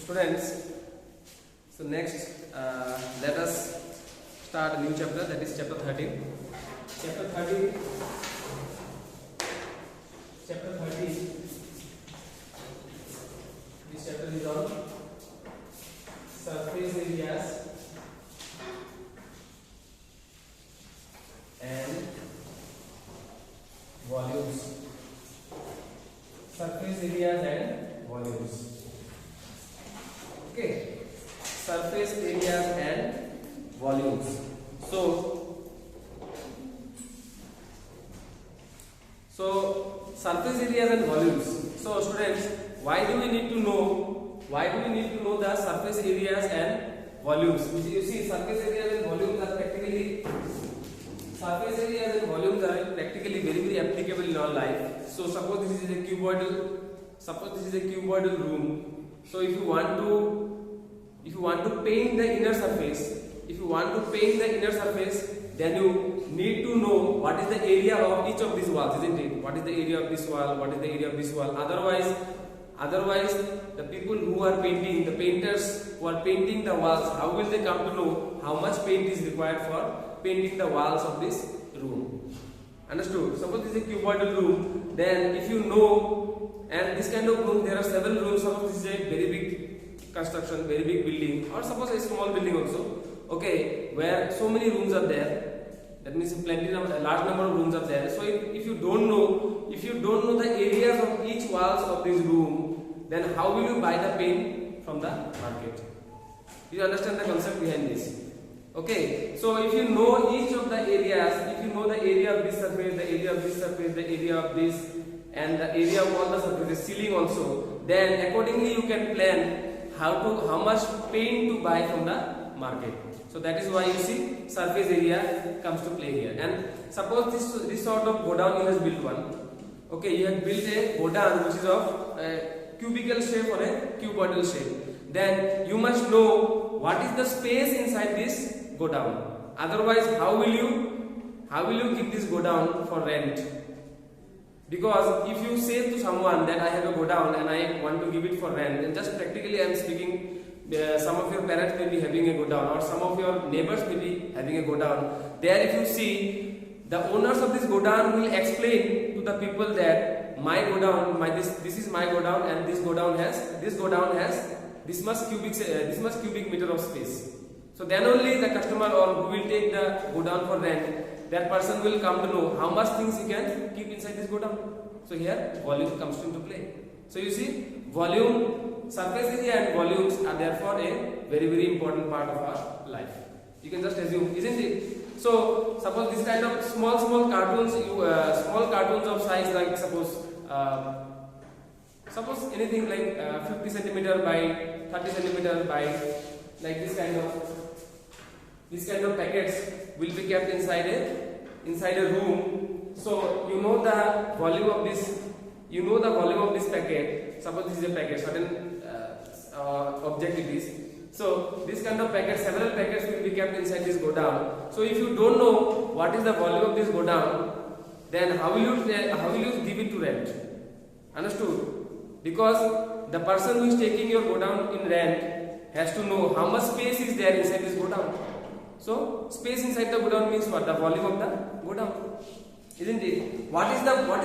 students, so next let us start a new chapter, that is chapter 13. Chapter 13. This chapter is on surface areas and volumes. Surface areas and volumes. Okay. Surface areas and volumes. So surface areas and volumes. So students, why do we need to know the surface areas and volumes? You see, surface areas and volumes are practically very very applicable in our life. So suppose this is a cuboidal room. So if you want to paint the inner surface, then you need to know what is the area of each of these walls, isn't it? What is the area of this wall? What is the area of this wall? Otherwise, the people who are painting, the painters who are painting the walls, how will they come to know how much paint is required for painting the walls of this room? Understood? Suppose this is a cuboidal room, then if you know, and this kind of room, there are several rooms. Suppose this is a very big construction, very big building, or suppose a small building also, okay, where so many rooms are there. That means a large number of rooms are there. So if you don't know the areas of each walls of this room, then how will you buy the paint from the market? You understand the concept behind this? Okay, so if you know each of the areas, if you know the area of this surface, the area of this surface, the area of this, and the area of all the surfaces, ceiling also, then accordingly you can plan how much paint to buy from the market. So that is why you see surface area comes to play here. And suppose this sort of godown you have built one. Okay, you have built a godown which is of cubical shape or a cuboidal shape. Then you must know what is the space inside this godown. Otherwise, how will you give this godown for rent? Because if you say to someone that I have a godown and I want to give it for rent, then just practically I am speaking. Some of your parents may be having a godown, or some of your neighbors may be having a godown. There, if you see, the owners of this godown will explain to the people that my godown, this is my godown, and this godown has this much cubic meter of space. So then only the customer or who will take the godown for rent, that person will come to know how much things he can keep inside this godown. So here volume comes into play. So you see, volume, surface area and volumes are therefore a very very important part of our life. You can just assume, isn't it? So suppose this kind of small cartoons, small cartoons of size, like suppose anything like 50 centimeter by 30 centimeter by, like this kind of packets will be kept inside a room. So you know the volume of this packet. Suppose this is a packet, certain object it is. So this kind of packet, several packets will be kept inside this godown. So if you don't know what is the volume of this godown, then how will you give it to rent? Understood? Because the person who is taking your godown in rent has to know how much space is there inside this godown. So space inside the godown means what? The volume of the godown, isn't it? What is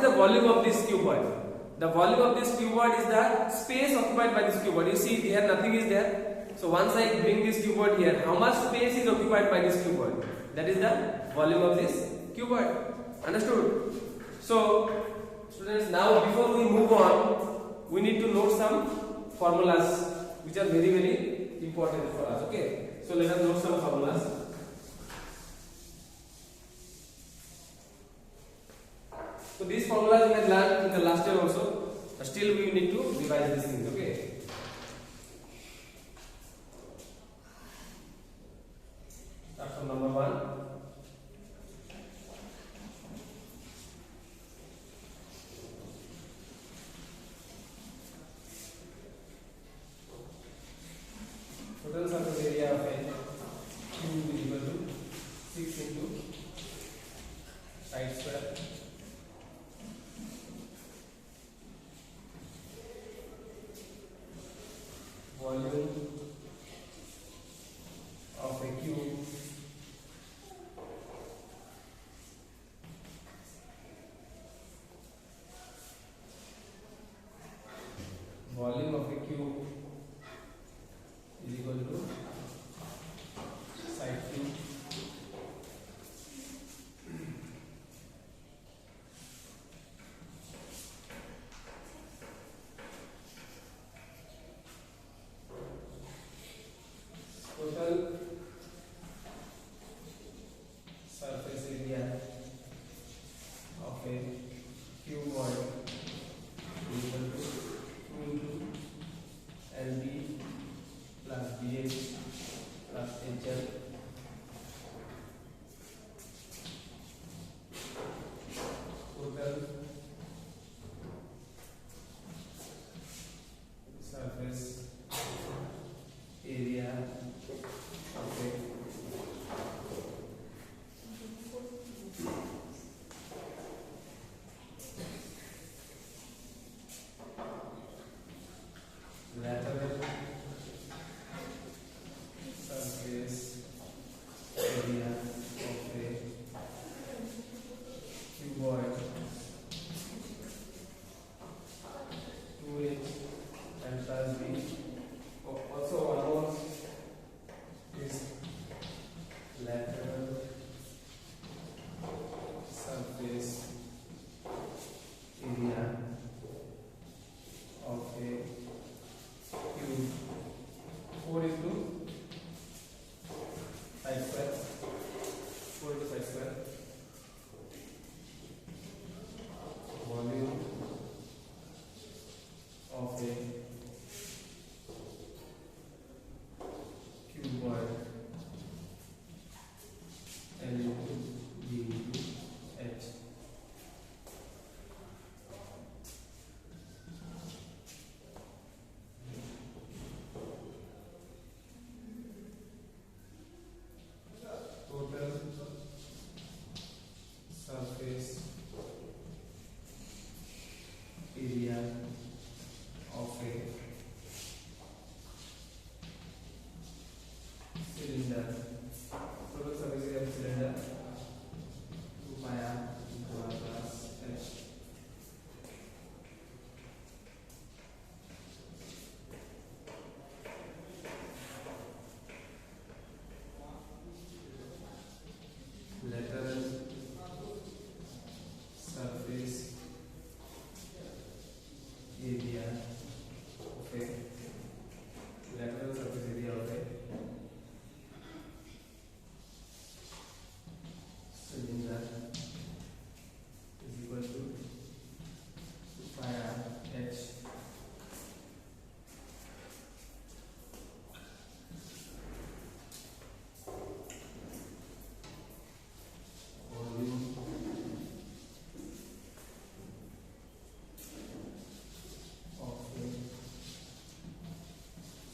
the volume of this cuboid? The volume of this cuboid is the space occupied by this cuboid. You see here nothing is there. So once I bring this cuboid here, how much space is occupied by this cuboid? That is the volume of this cuboid. Understood? So students, now before we move on, we need to note some formulas which are very very important for us. Okay, so let us note some formulas. So these formulas we had learned in the last year also, but still we need to revise these things. Okay. Start from number 1. Total surface area of a cube is equal to 6 into side square. area of a cylinder. Total surface area of cylinder 2 pi r into r plus h. Lateral surface area of a lateral surface area of a cylinder is equal to 2 pi r h. Volume of a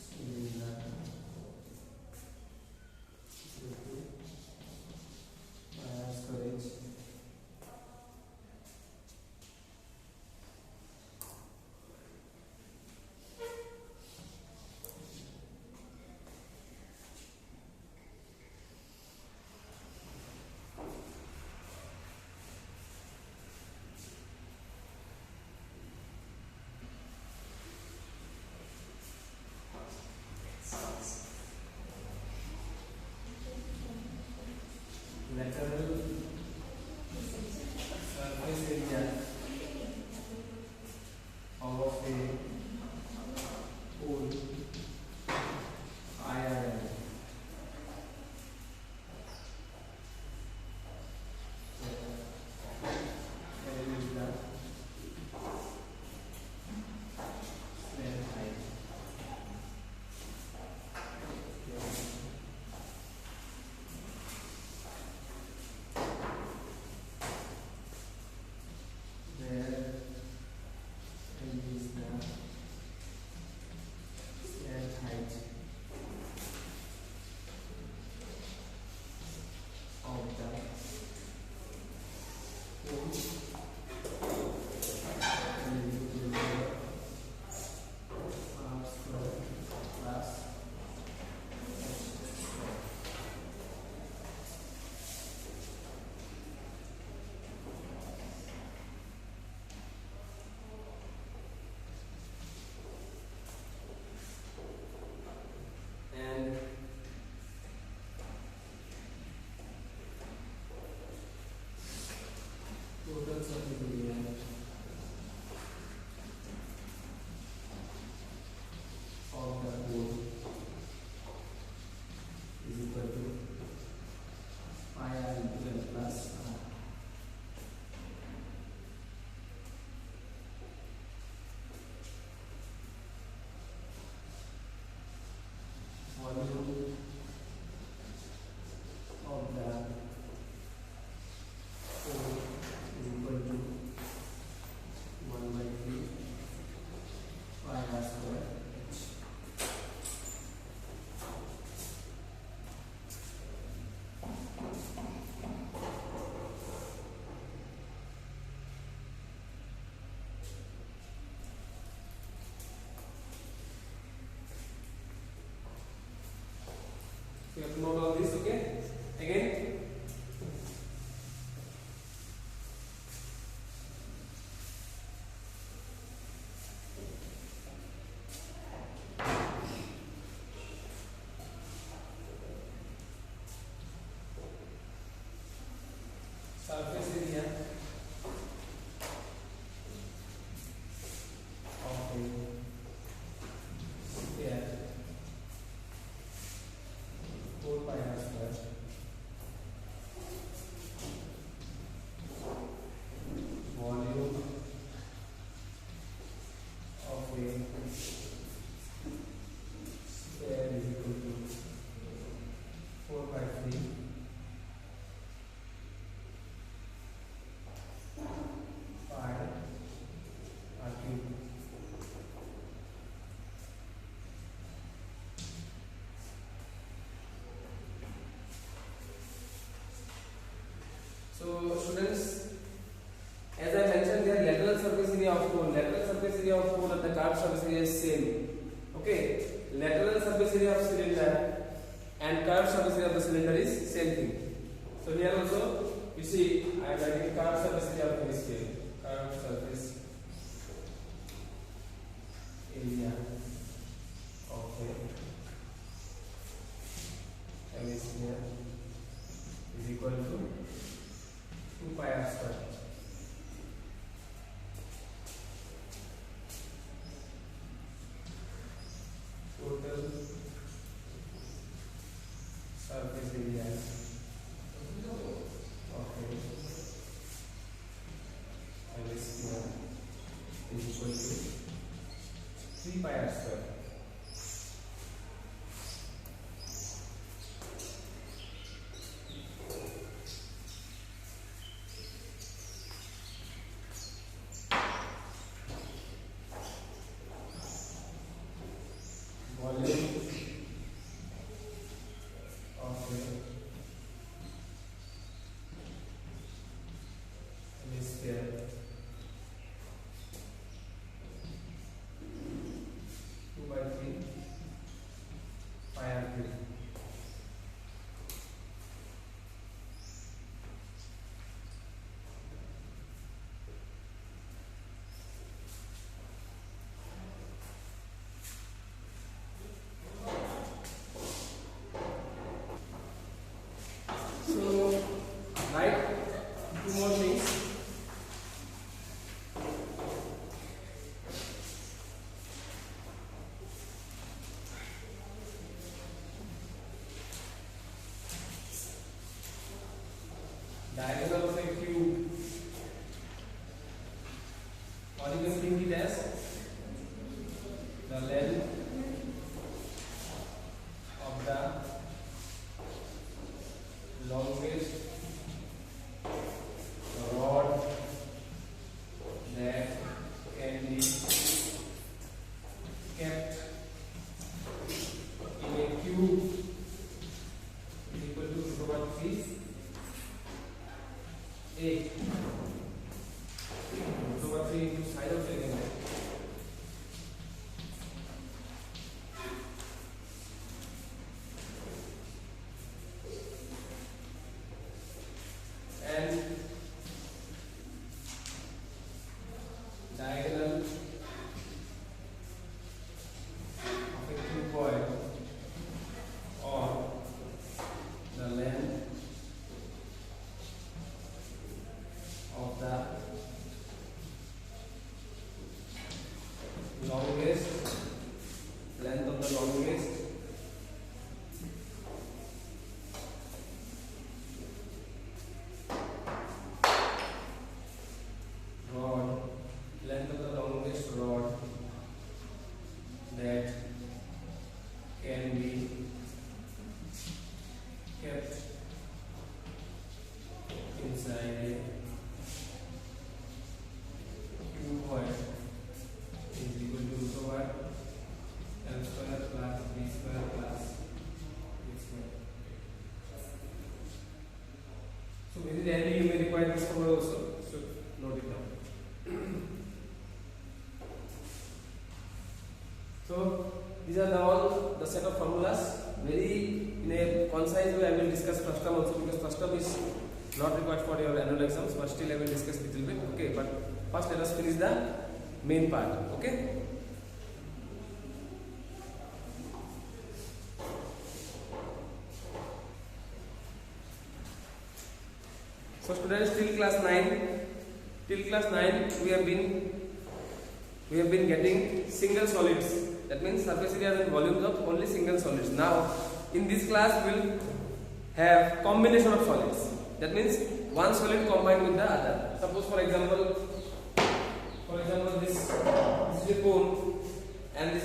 cylinder is equal to pi r square h. Lateral surface area of a pole IRL. L is the flare height. Where L is the flare height of the pole. L is equal to r square plus h square. And total surface area of the pole is equal to pi r into L plus r. Volume of the pole is equal to 1 by 3 pi r square h. So you have to note all this, okay? Again, surface area of a sphere 4 pi r square volume of a sphere is equal to 4 by 3 pi r cube. So students, as I mentioned, there lateral surface area of pole. Lateral area of cone and the curved surface area is same. Okay, lateral surface area of cylinder and curved surface area of the cylinder is same thing. So here also you see I am writing curved surface area of hemisphere. Curved surface area of a hemisphere is equal to 2 pi r square. Total surface area of a hemisphere is equal to 3 pi r square. Volume of a hemisphere two by 3 pi r cube. So, write two more things. Diagonal of a cube, or you can think it as the length of the longest rod that can be kept in a cube is equal to root over 3 a root over 3 into side of second. And diagonal of a cuboid or the length of the longest rod that can be kept inside a cuboid is equal to root over L square plus B square plus A square. So very rarely you may require this formula also, so note it down. So these are all the set of formulas. Very in a concise way I will discuss first term also, because first term is not required for your annual exams, but still I will discuss little bit. Okay, but first let us finish the main part. Okay. So students, till class 9 we have been getting single solids. That means surface areas and volumes of only single solids. Now in this class we will have combination of solids. That means one solid combined with the other. Suppose for example this is a cone and this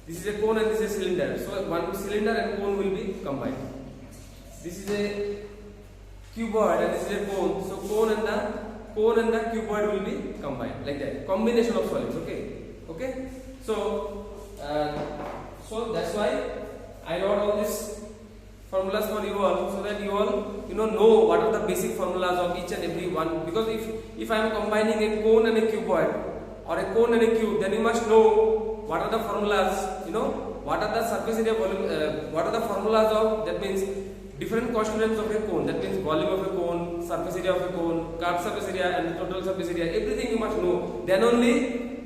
is a cone and this is a cylinder. So one cylinder and cone will be combined. This is a cuboid and this is a cone. So cone and the cuboid will be combined, like that. Combination of solids. Okay. So that's why I wrote all these formulas for you all, so that you all know what are the basic formulas of each and every one. Because if I am combining a cone and a cuboid, or a cone and a cube, then you must know what are the formulas, what are the surface area volume, what are the formulas of, that means different constituents of a cone, that means volume of a cone, surface area of a cone, curved surface area and the total surface area, everything you must know. Then only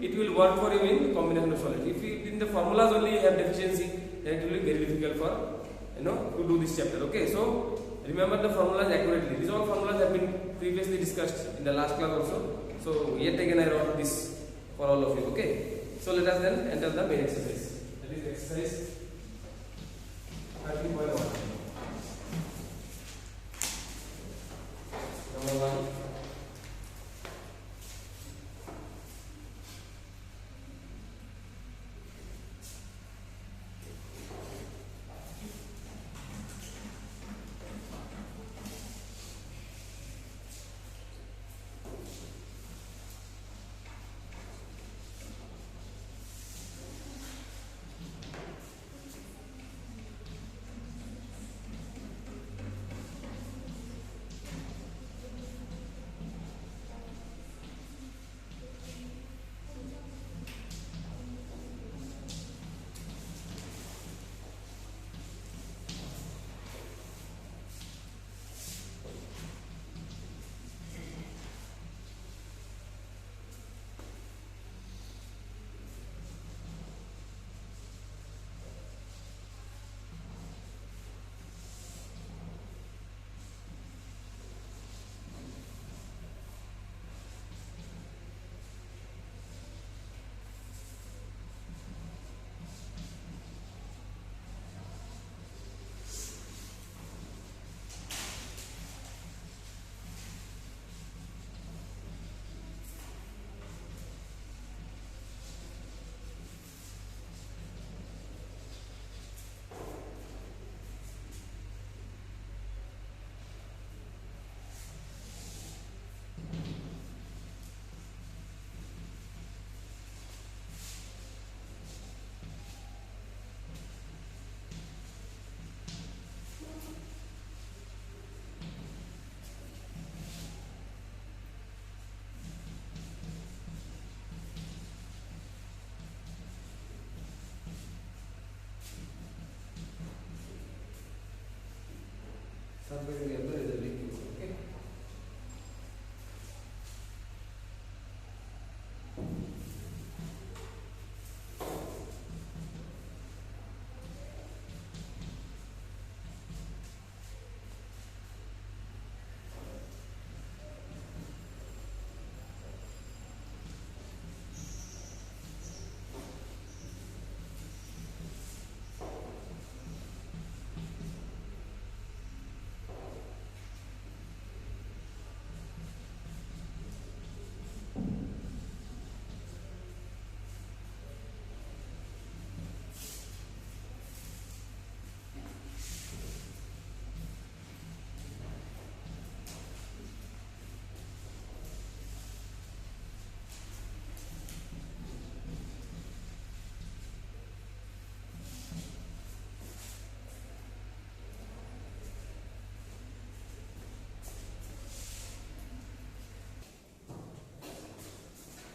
it will work for you in combination of solids. If you, in the formulas only you have deficiency, then it will be very difficult for to do this chapter. Okay, so remember the formulas accurately. These all formulas have been previously discussed in the last class also. So yet again I wrote this for all of you. Okay, so let us then enter the main exercise. That is exercise 13.1. Number 1. Surface area is a liquid. Okay.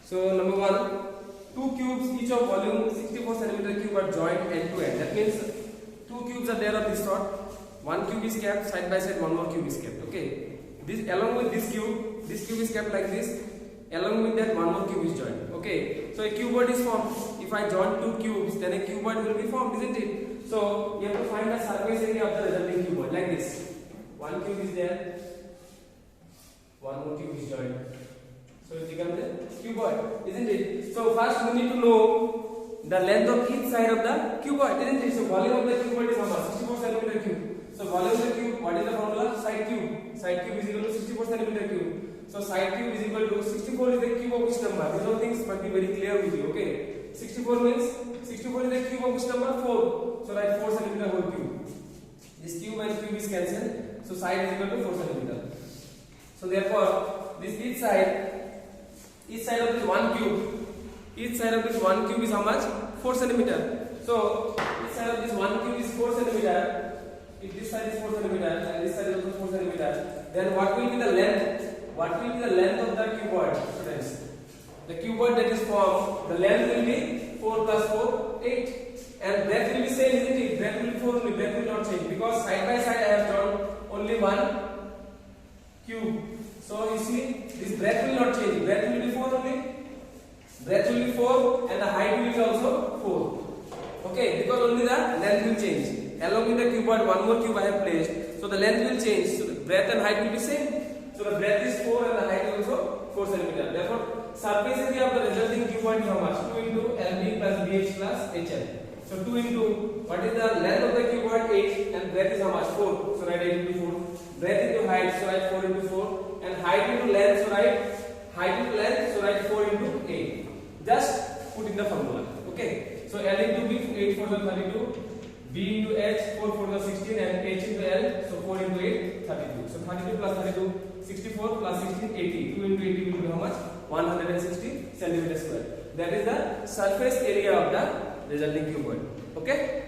So number 1, two cubes each of volume 64 centimeter cube are joined end to end. That means two cubes are there of this sort. One cube is kept side by side, one more cube is kept. Okay. This along with this cube is kept like this. Along with that, one more cube is joined. Okay. So a cuboid is formed. If I join two cubes, then a cuboid will be formed, isn't it? So you have to find the surface area of the resulting cuboid like this. One cube is there. One more cube is joined. So it becomes a cuboid, isn't it? So first we need to know the length of each side of the cuboid, isn't it? So volume of the cuboid is how much? 64 centimeter cube. So volume of the cube, what is the formula? Side cube. Side cube is equal to 64 centimeter cube. So side cube is equal to 64 is the cube of which number? These all things must be very clear with you. Okay. 64 means 64 is the cube of which number? 4. So write 4 centimeter whole cube. This cube and cube is cancelled. So side is equal to 4 centimeter. So therefore, this each side of this one cube, each side of this one cube is how much? 4 centimeter. So each side of this one cube is 4 centimeter. If this side is 4 centimeter and this side is also 4 centimeter, then what will be the length? What will be the length of the cuboid, students? the cuboid that is formed, the length will be 4 plus 4, 8. And breadth will be same, isn't it? Breadth will be 4 only, breadth will not change because side by side I have drawn only one cube. So you see, this breadth will not change. Breadth will be 4 only. Breadth will be 4 and the height will be also 4. Okay, because only the length will change. Along with the cuboid, one more cube I have placed. So the length will change. So the breadth and height will be same. So the breadth is 4 and the height is also 4 cm. Therefore, surface area of the resulting cuboid is how much? 2 into LB plus BH plus HL. So 2 into what is the length of the cuboid? 8 and breadth is how much? 4. So write 8 into 4. Breadth into height, so write 4 into 4. And height into length, so write height into length, so write 4 into 8. Just put in the formula. Okay. So L into B, 8 4 is 32. B into H, 4 4 is 16, and H into L, so 4 into 8, 32. So 32 plus 32, 64 plus 16, 80. 2 into 80 will be how much? 160 centimeter square. That is the surface area of the resulting cuboid. Okay.